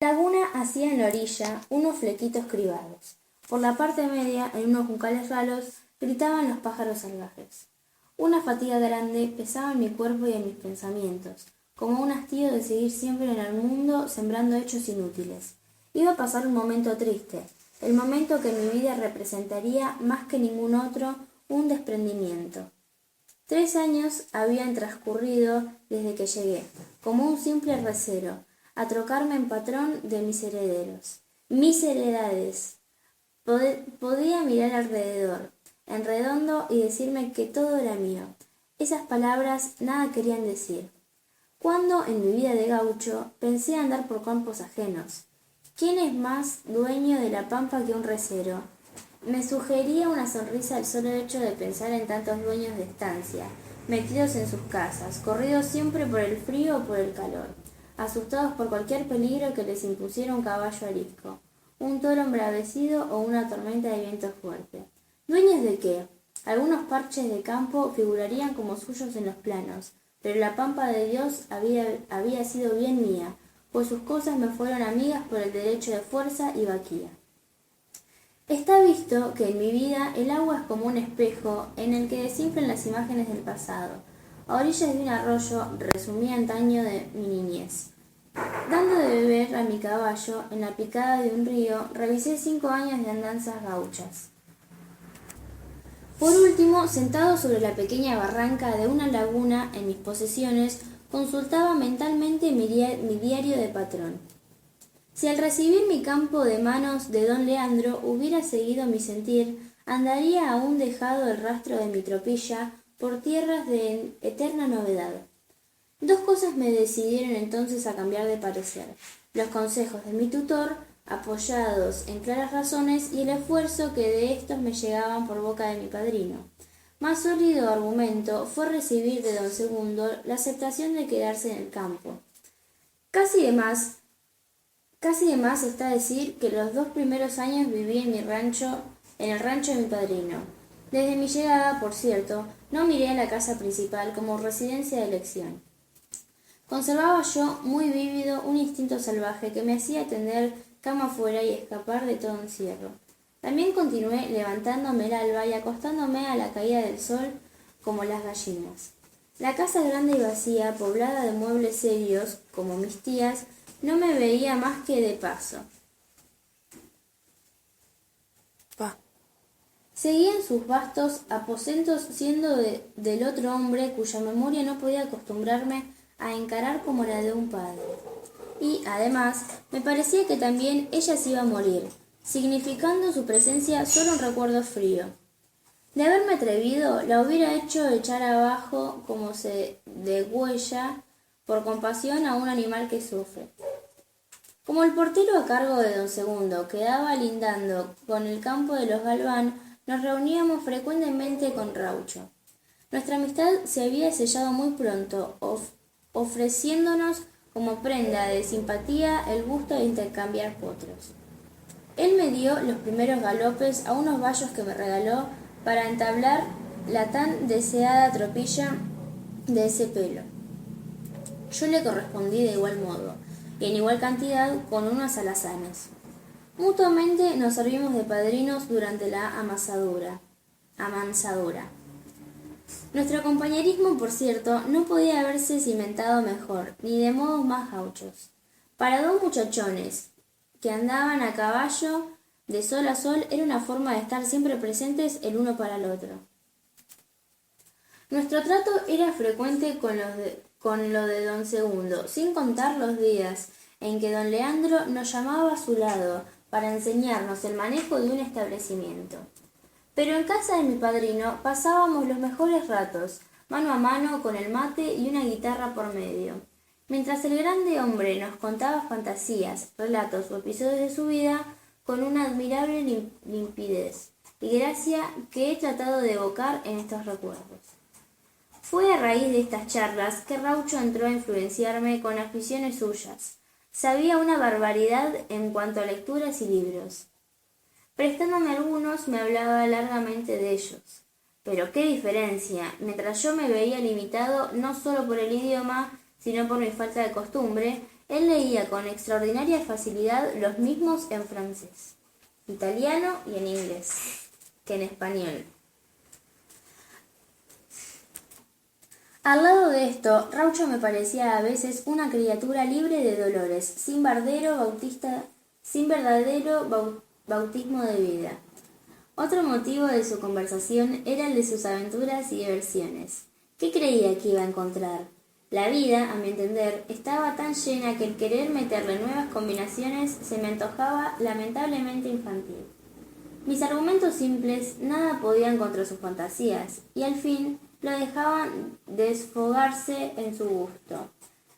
La laguna hacía en la orilla unos flequitos cribados. Por la parte media, en unos juncales ralos, gritaban los pájaros salvajes. Una fatiga grande pesaba en mi cuerpo y en mis pensamientos, como un hastío de seguir siempre en el mundo sembrando hechos inútiles. Iba a pasar un momento triste, el momento que en mi vida representaría más que ningún otro un desprendimiento. 3 años habían transcurrido desde que llegué, como un simple recero, a trocarme en patrón de mis herederos. Mis heredades. Podía mirar alrededor, en redondo, y decirme que todo era mío. Esas palabras nada querían decir. Cuando, en mi vida de gaucho, pensé andar por campos ajenos. ¿Quién es más dueño de la pampa que un recero? Me sugería una sonrisa el solo hecho de pensar en tantos dueños de estancia, metidos en sus casas, corridos siempre por el frío o por el calor, asustados por cualquier peligro que les impusiera un caballo arisco, un toro embravecido o una tormenta de viento fuerte. ¿Dueños de qué? Algunos parches de campo figurarían como suyos en los planos, pero la pampa de Dios había sido bien mía, pues sus cosas me fueron amigas por el derecho de fuerza y vaquía. Está visto que en mi vida el agua es como un espejo en el que desinflan las imágenes del pasado. A orillas de un arroyo resumí antaño de mi niñez. Dando de beber a mi caballo en la picada de un río, revisé 5 años de andanzas gauchas. Por último, sentado sobre la pequeña barranca de una laguna en mis posesiones, consultaba mentalmente mi diario de patrón. Si al recibir mi campo de manos de don Leandro hubiera seguido mi sentir, andaría aún dejado el rastro de mi tropilla por tierras de eterna novedad. 2 cosas me decidieron entonces a cambiar de parecer: los consejos de mi tutor, apoyados en claras razones, y el esfuerzo que de éstos me llegaban por boca de mi padrino. Más sólido argumento fue recibir de don Segundo la aceptación de quedarse en el campo. Casi de más está decir que los 2 primeros años viví en el rancho de mi padrino. Desde mi llegada, por cierto, no miré a la casa principal como residencia de elección. Conservaba yo muy vívido un instinto salvaje que me hacía tender cama afuera y escapar de todo encierro. También continué levantándome el alba y acostándome a la caída del sol como las gallinas. La casa grande y vacía, poblada de muebles serios, como mis tías, no me veía más que de paso. Seguía en sus vastos aposentos siendo del otro hombre cuya memoria no podía acostumbrarme a encarar como la de un padre. Y, además, me parecía que también ella se iba a morir, significando su presencia solo un recuerdo frío. De haberme atrevido, la hubiera hecho echar abajo como se degüella por compasión a un animal que sufre. Como el portero a cargo de don Segundo quedaba lindando con el campo de los Galván, nos reuníamos frecuentemente con Raucho. Nuestra amistad se había sellado muy pronto, ofreciéndonos como prenda de simpatía el gusto de intercambiar potros. Él me dio los primeros galopes a unos bayos que me regaló para entablar la tan deseada tropilla de ese pelo. Yo le correspondí de igual modo, y en igual cantidad con unos alazanes. Mutuamente nos servimos de padrinos durante la amansadura. Nuestro compañerismo, por cierto, no podía haberse cimentado mejor, ni de modos más gauchos. Para 2 muchachones que andaban a caballo de sol a sol era una forma de estar siempre presentes el uno para el otro. Nuestro trato era frecuente con lo de don Segundo, sin contar los días en que don Leandro nos llamaba a su lado para enseñarnos el manejo de un establecimiento. Pero en casa de mi padrino pasábamos los mejores ratos, mano a mano, con el mate y una guitarra por medio. Mientras el grande hombre nos contaba fantasías, relatos o episodios de su vida con una admirable limpidez y gracia que he tratado de evocar en estos recuerdos. Fue a raíz de estas charlas que Raucho entró a influenciarme con aficiones suyas. Sabía una barbaridad en cuanto a lecturas y libros. Prestándome algunos, me hablaba largamente de ellos. Pero qué diferencia, mientras yo me veía limitado no solo por el idioma, sino por mi falta de costumbre, Él leía con extraordinaria facilidad los mismos en francés, italiano y en inglés, que en español. Al lado de esto, Raucho me parecía a veces una criatura libre de dolores, sin verdadero bautismo de vida. Otro motivo de su conversación era el de sus aventuras y diversiones. ¿Qué creía que iba a encontrar? La vida, a mi entender, estaba tan llena que el querer meterle nuevas combinaciones se me antojaba lamentablemente infantil. Mis argumentos simples nada podían contra sus fantasías, y al fin lo dejaban desfogarse en su gusto.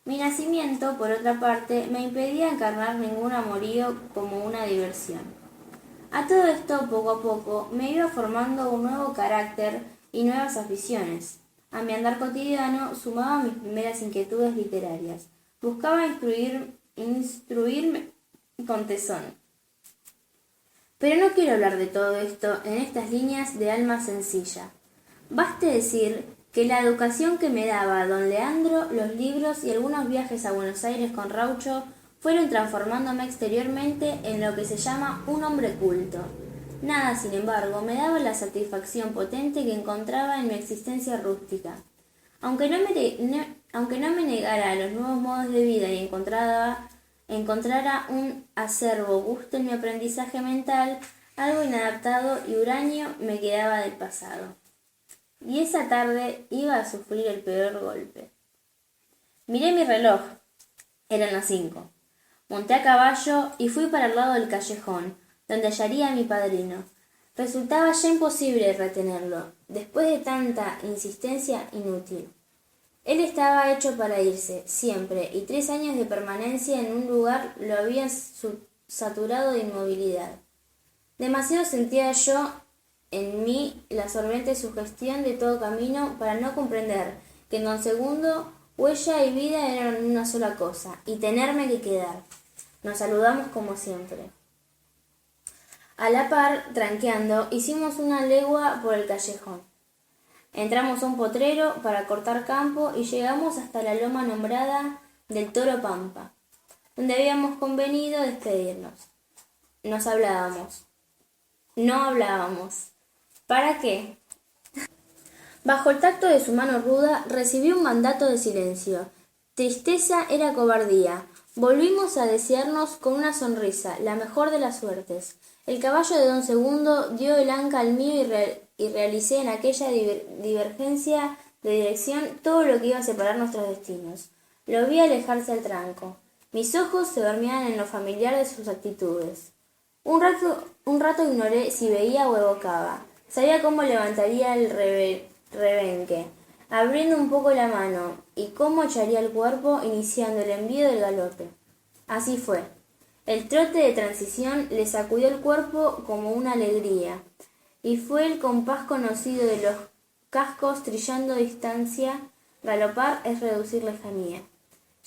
Mi nacimiento, por otra parte, me impedía encarnar ningún amorío como una diversión. A todo esto, poco a poco, me iba formando un nuevo carácter y nuevas aficiones. A mi andar cotidiano sumaba mis primeras inquietudes literarias. Buscaba instruirme con tesón. Pero no quiero hablar de todo esto en estas líneas de alma sencilla. Baste decir que la educación que me daba don Leandro, los libros y algunos viajes a Buenos Aires con Raucho fueron transformándome exteriormente en lo que se llama un hombre culto. Nada, sin embargo, me daba la satisfacción potente que encontraba en mi existencia rústica. Aunque no me negara a los nuevos modos de vida y encontrara un acervo gusto en mi aprendizaje mental, algo inadaptado y huraño me quedaba del pasado. Y esa tarde iba a sufrir el peor golpe. Miré mi reloj. Eran las 5. Monté a caballo y fui para el lado del callejón, donde hallaría a mi padrino. Resultaba ya imposible retenerlo, después de tanta insistencia inútil. Él estaba hecho para irse, siempre, y 3 años de permanencia en un lugar lo habían saturado de inmovilidad. Demasiado sentía yo en mí la absorbente sugestión de todo camino para no comprender que en don Segundo huella y vida eran una sola cosa, y tenerme que quedar. Nos saludamos como siempre. A la par, tranqueando, hicimos una legua por el callejón. Entramos a un potrero para cortar campo y llegamos hasta la loma nombrada del Toro Pampa, donde habíamos convenido despedirnos. No hablábamos. ¿Para qué? Bajo el tacto de su mano ruda recibí un mandato de silencio. Tristeza era cobardía. Volvimos a desearnos con una sonrisa, la mejor de las suertes. El caballo de don Segundo dio el anca al mío y realicé en aquella divergencia de dirección todo lo que iba a separar nuestros destinos. Lo vi alejarse al tranco. Mis ojos se dormían en lo familiar de sus actitudes. Un rato ignoré si veía o evocaba. Sabía cómo levantaría el rebenque, abriendo un poco la mano, y cómo echaría el cuerpo, iniciando el envío del galope. Así fue. El trote de transición le sacudió el cuerpo como una alegría, y fue el compás conocido de los cascos trillando distancia. Galopar es reducir lejanía.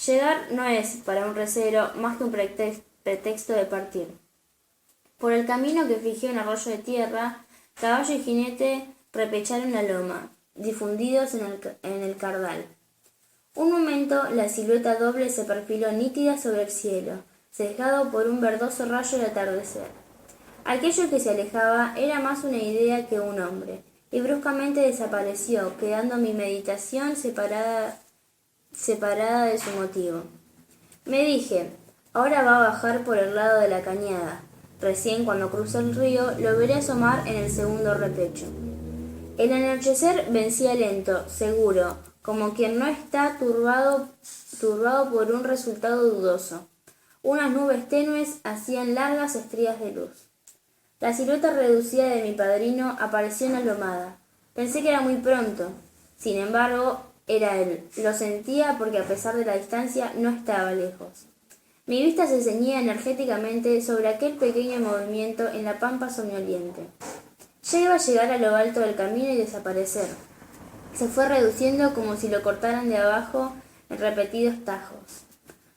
Llegar no es, para un recero, más que un pretexto de partir. Por el camino que fijé un arroyo de tierra, caballo y jinete repecharon la loma, difundidos en el cardal. Un momento la silueta doble se perfiló nítida sobre el cielo, sesgado por un verdoso rayo de atardecer. Aquello que se alejaba era más una idea que un hombre, y bruscamente desapareció, quedando mi meditación separada de su motivo. Me dije, ahora va a bajar por el lado de la cañada. Recién cuando cruce el río lo veré asomar en el segundo repecho. El anochecer vencía lento, seguro, como quien no está turbado por un resultado dudoso. Unas nubes tenues hacían largas estrías de luz. La silueta reducida de mi padrino apareció en la lomada. Pensé que era muy pronto. Sin embargo, era él. Lo sentía porque a pesar de la distancia no estaba lejos. Mi vista se ceñía energéticamente sobre aquel pequeño movimiento en la pampa somnoliente. Ya iba a llegar a lo alto del camino y desaparecer. Se fue reduciendo como si lo cortaran de abajo en repetidos tajos.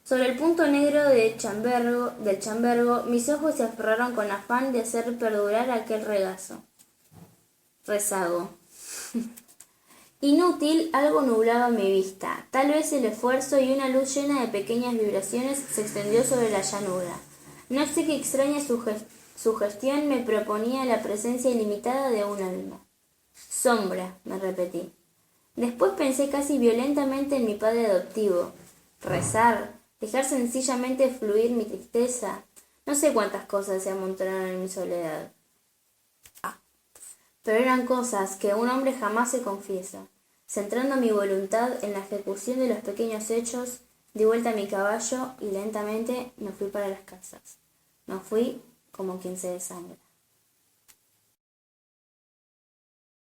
Sobre el punto negro del chambergo, mis ojos se aferraron con afán de hacer perdurar aquel rezago. Inútil, algo nublaba mi vista. Tal vez el esfuerzo y una luz llena de pequeñas vibraciones se extendió sobre la llanura. No sé qué extraña sugestión me proponía la presencia ilimitada de un alma. Sombra, me repetí. Después pensé casi violentamente en mi padre adoptivo. Rezar, dejar sencillamente fluir mi tristeza. No sé cuántas cosas se amontonaron en mi soledad. Pero eran cosas que un hombre jamás se confiesa. Centrando mi voluntad en la ejecución de los pequeños hechos, di vuelta a mi caballo y lentamente me fui para las casas. Me fui como quien se desangra.